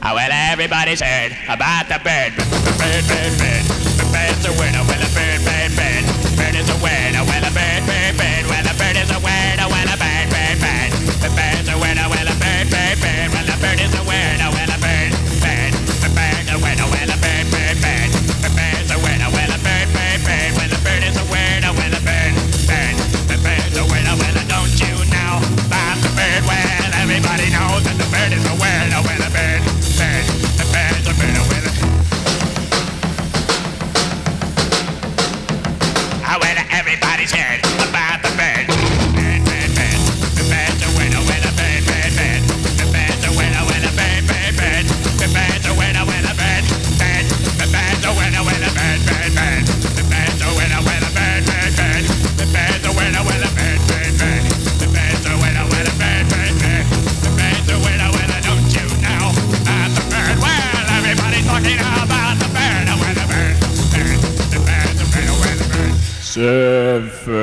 Oh, well, everybody's heard about the bird. Bird, bird, bird. The bird's a word. Oh, well, a bird, bird, bird. Bird is a word. Oh, well, a bird, bird, bird. Well, a bird is a word. Oh, well, a bird, bird, bird. The bird's a word. Oh, well, a bird, bird, bird. Well, a bird is a word. Oh, well, a bird, bird. The bird's a word. Oh, well, a bird, bird, bird. The bird's a word. Oh, well, a bird, bird, bird. Well, a bird is a word. Oh, well, a bird, bird. The bird's a word. Oh, well, don't you know about the bird? Well, everybody knows that the bird is a word. Oh, well, a bird, bird. The bird's a bird. Oh, well, everybody's heard about the bird. Bird, bird, bird. The bird's a word. Oh, well, a bird, bird, bird. The bird's a word. Oh, well, a bird, bird, bird. The bird's a word. Oh, well, a bird, bird. The bird's a word. Oh, well, a bird, bird, bird. The bird's a word. Oh, well, a bird, bird, bird. The bird's a word. Oh, well, a bird, bird, bird. The bird's a word. Oh, well, a bird, bird, bird. The bird's a word. Oh, well, don't you know about the bird? Well, everybody's talking about the bird. Oh, well, a bird, bird. The bird's a bird. Oh, well, a bird. Surfin.